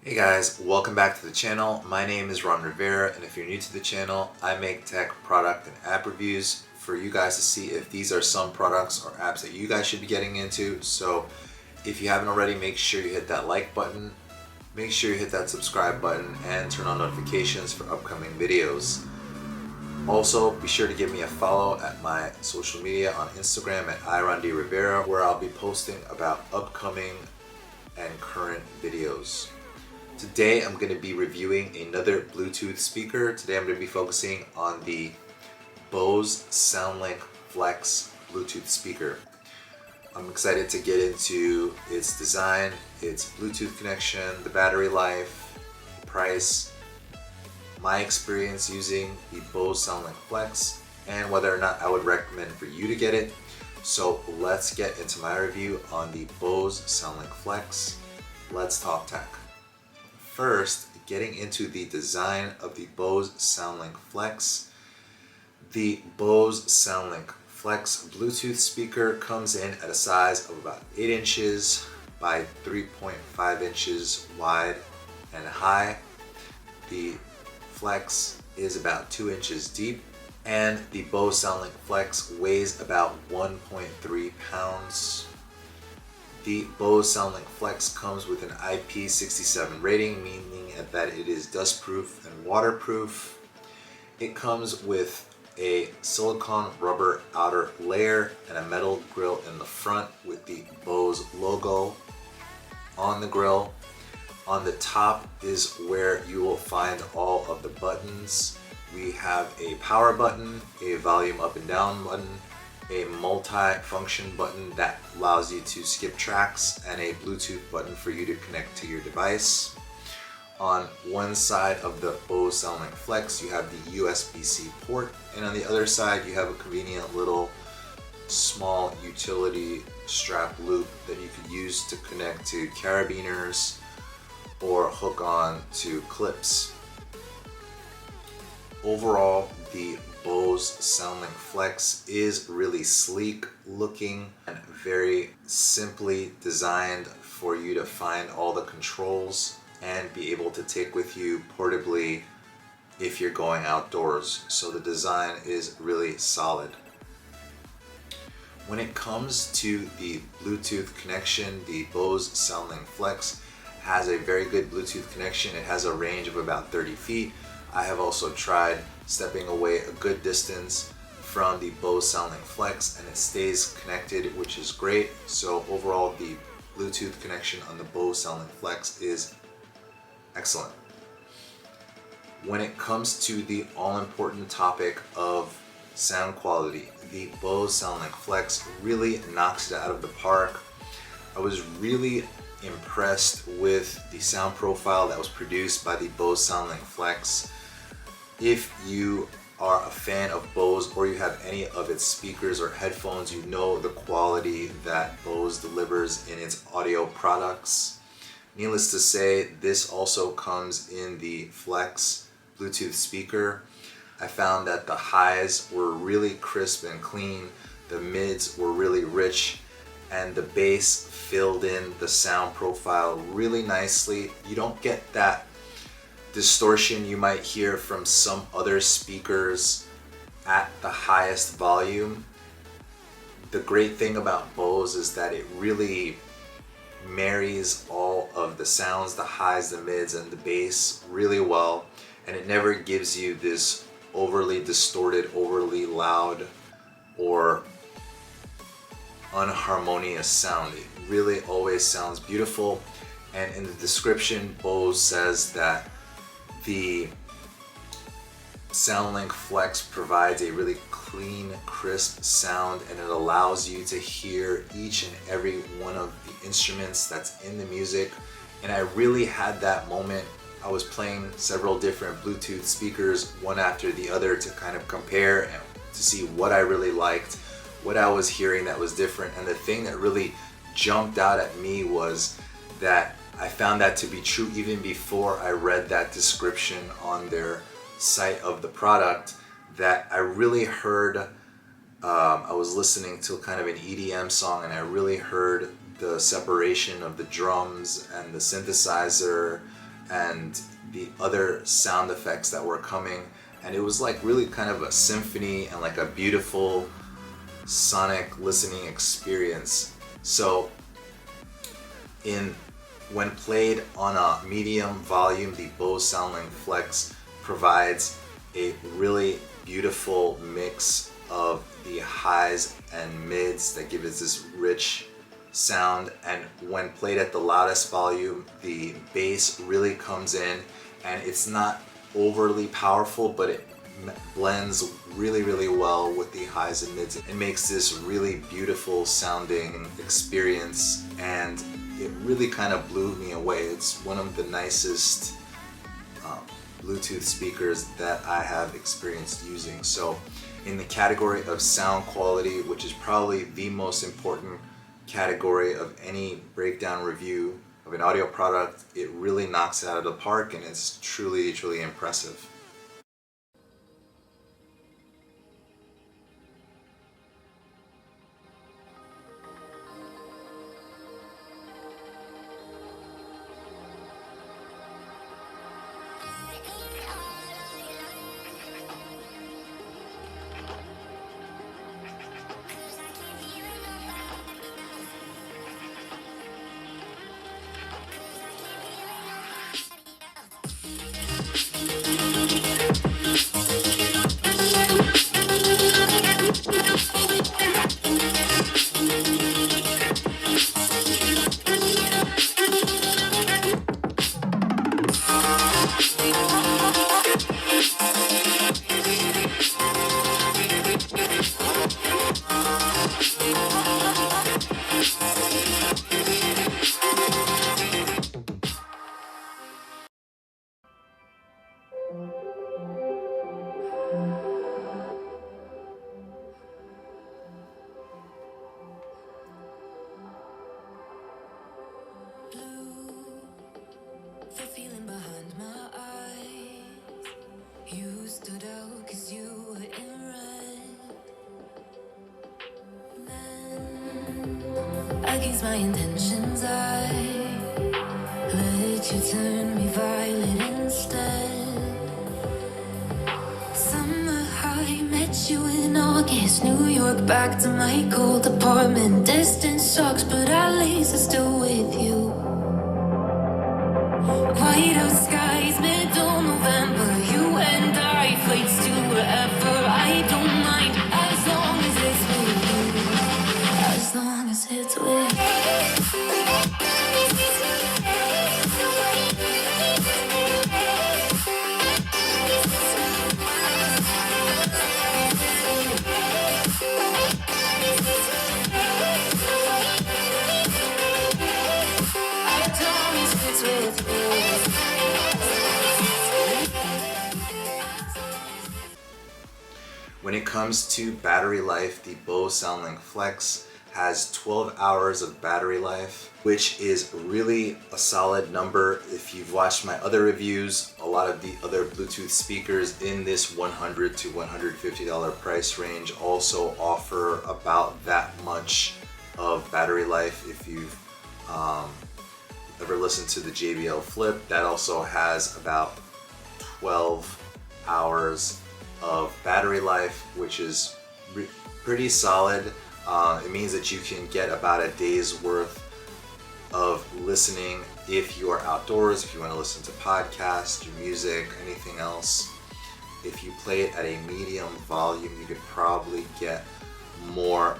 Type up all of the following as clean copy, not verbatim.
Hey guys, welcome back to the channel. My name is Ron Rivera, and if you're new to the channel, I make tech, product, and app reviews for you guys to see if these are some products or apps that you guys should be getting into. So if you haven't already, make sure you hit that like button, make sure you hit that subscribe button, and turn on notifications for upcoming videos. Also, be sure to give me a follow at my social media on Instagram at irondrivera, where I'll be posting about upcoming and current videos. Today I'm going to be reviewing another Bluetooth speaker. Today I'm going to be focusing on the Bose Sound Link Flex Bluetooth speaker. I'm excited to get into its design, its Bluetooth connection, the battery life, price, my experience using the Bose Sound Link Flex, and whether or not I would recommend for you to get it. So let's get into my review on the Bose Sound Link Flex. Let's talk tech. First, getting into the design of the Bose Sound Link Flex. The Bose Sound Link Flex Bluetooth speaker comes in at a size of about 8 inches by 3.5 inches wide and high. The Flex is about 2 inches deep, and the Bose Sound Link Flex weighs about 1.3 pounds. The Bose Sound Link Flex comes with an IP67 rating, meaning that it is dustproof and waterproof. It comes with a silicone rubber outer layer and a metal grill in the front with the Bose logo on the grill. On the top is where you will find all of the buttons. We have a power button, a volume up and down button, a multi-function button that allows you to skip tracks, and a Bluetooth button for you to connect to your device. On one side of the Bose Sound Link Flex, you have the USB-C port, and on the other side you have a convenient little small utility strap loop that you could use to connect to carabiners or hook on to clips. Overall, the Bose Sound Link Flex is really sleek looking and very simply designed for you to find all the controls and be able to take with you portably if you're going outdoors. So the design is really solid. When it comes to the Bluetooth connection, the Bose Sound Link Flex has a very good Bluetooth connection. It has a range of about 30 feet. I have also tried stepping away a good distance from the Bose Sound Link Flex, and it stays connected, which is great. So overall, the Bluetooth connection on the Bose Sound Link Flex is excellent. When it comes to the all-important topic of sound quality, the Bose Sound Link Flex really knocks it out of the park. I was really impressed with the sound profile that was produced by the Bose Sound Link Flex. If you are a fan of Bose or you have any of its speakers or headphones, you know the quality that Bose delivers in its audio products. Needless to say, this also comes in the Flex Bluetooth speaker. I found that the highs were really crisp and clean, the mids were really rich, and the bass filled in the sound profile really nicely. You don't get that distortion you might hear from some other speakers at the highest volume. The great thing about Bose is that it really marries all of the sounds, the highs, the mids, and the bass really well, and it never gives you this overly distorted, overly loud, or unharmonious sound. It really always sounds beautiful, and in the description Bose says that the Sound Link Flex provides a really clean, crisp sound, and it allows you to hear each and every one of the instruments that's in the music. And I really had that moment. I was playing several different Bluetooth speakers one after the other to kind of compare and to see what I really liked, what I was hearing that was different. And the thing that really jumped out at me was that I found that to be true even before I read that description on their site of the product, that I really heard, I was listening to kind of an EDM song, and I really heard the separation of the drums and the synthesizer and the other sound effects that were coming, and it was like really kind of a symphony and like a beautiful sonic listening experience. So when played on a medium volume, the Bose Sound Link Flex provides a really beautiful mix of the highs and mids that give it this rich sound. And when played at the loudest volume, the bass really comes in, and it's not overly powerful, but it blends really well with the highs and mids. It makes this really beautiful sounding experience, and it really kind of blew me away. It's one of the nicest Bluetooth speakers that I have experienced using. So in the category of sound quality, which is probably the most important category of any breakdown review of an audio product, it really knocks it out of the park, and it's truly impressive. The feeling behind my eyes. You stood out 'cause you were in red. Then, against my intentions, I let you turn me violet instead. Summer high, met you in August. New York, back to my cold apartment. Distance sucks, but at least I'm still with you. White out skies, middle November. You and I, flights to wherever. I don't mind, as long as it's with you. As long as it's with you. When it comes to battery life, the Bose Sound Link Flex has 12 hours of battery life, which is really a solid number. If you've watched my other reviews, a lot of the other Bluetooth speakers in this $100 to $150 price range also offer about that much of battery life. If you've ever listened to the JBL Flip, that also has about 12 hours of battery life, which is pretty solid. It means that you can get about a day's worth of listening if you are outdoors, if you want to listen to podcasts, your music, anything else. If you play it at a medium volume, you could probably get more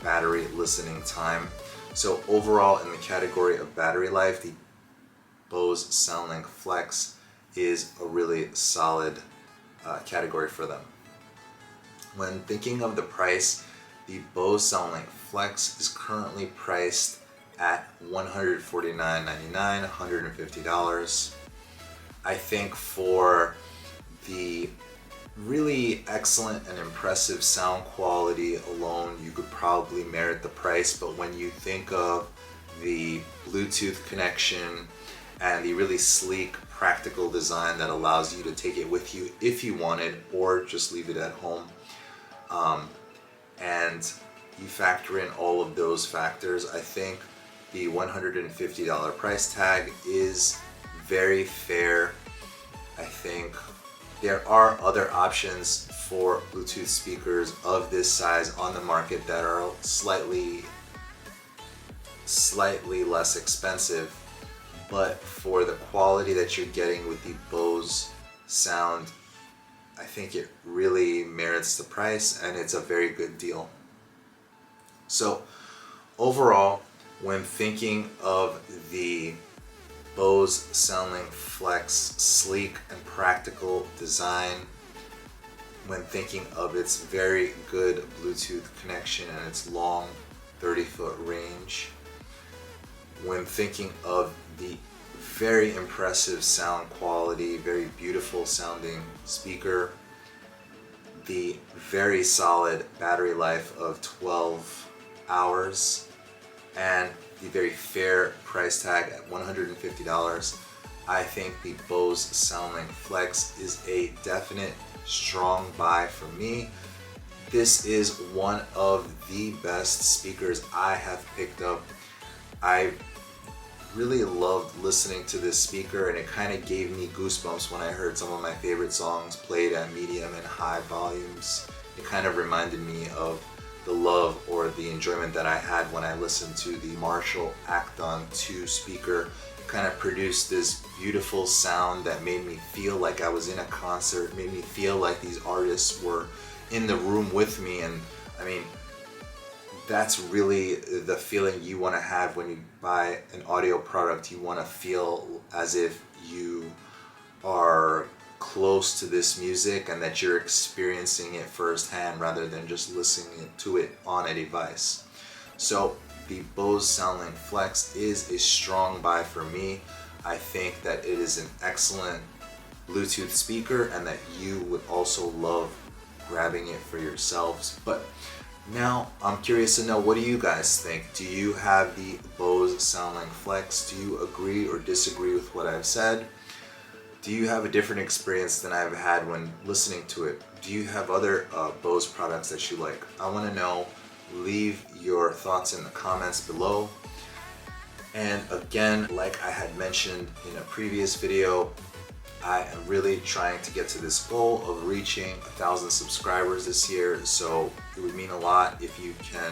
battery listening time. So overall, in the category of battery life, the Bose Sound Link Flex is a really solid category for them. When thinking of the price, the Bose Sound Link Flex is currently priced at $149.99, $150. I think for the really excellent and impressive sound quality alone, you could probably merit the price, but when you think of the Bluetooth connection and the really sleek, practical design that allows you to take it with you if you want it, or just leave it at home, and you factor in all of those factors, I think the $150 price tag is very fair. I think there are other options for Bluetooth speakers of this size on the market that are slightly less expensive, but for the quality that you're getting with the Bose sound, I think it really merits the price, and it's a very good deal. So overall, when thinking of the Bose Sound Link Flex sleek and practical design, when thinking of its very good Bluetooth connection and its long 30-foot range, when thinking of the very impressive sound quality, very beautiful sounding speaker, the very solid battery life of 12 hours, and the very fair price tag at $150, I think the Bose Sound Link Flex is a definite strong buy for me. This is one of the best speakers I have picked up. I really loved listening to this speaker, and it kind of gave me goosebumps when I heard some of my favorite songs played at medium and high volumes. It kind of reminded me of the love or the enjoyment that I had when I listened to the Marshall Acton 2 speaker. It kind of produced this beautiful sound that made me feel like I was in a concert, made me feel like these artists were in the room with me. And I mean, that's really the feeling you want to have when you buy an audio product. You want to feel as if you are close to this music and that you're experiencing it firsthand rather than just listening to it on a device. So the Bose Sound Link Flex is a strong buy for me. I think that it is an excellent Bluetooth speaker and that you would also love grabbing it for yourselves. But now I'm curious to know, what do you guys think? Do you have the Bose Sound Link Flex? Do you agree or disagree with what I've said? Do you have a different experience than I've had when listening to it? Do you have other Bose products that you like? I want to know. Leave your thoughts in the comments below. And again, like I had mentioned in a previous video, I am really trying to get to this goal of reaching 1,000 subscribers this year, so it would mean a lot if you can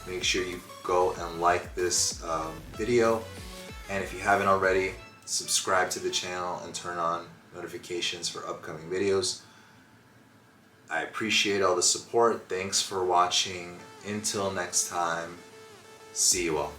make sure you go and like this video, and if you haven't already, subscribe to the channel and turn on notifications for upcoming videos. I appreciate all the support. Thanks for watching. Until next time, see you all.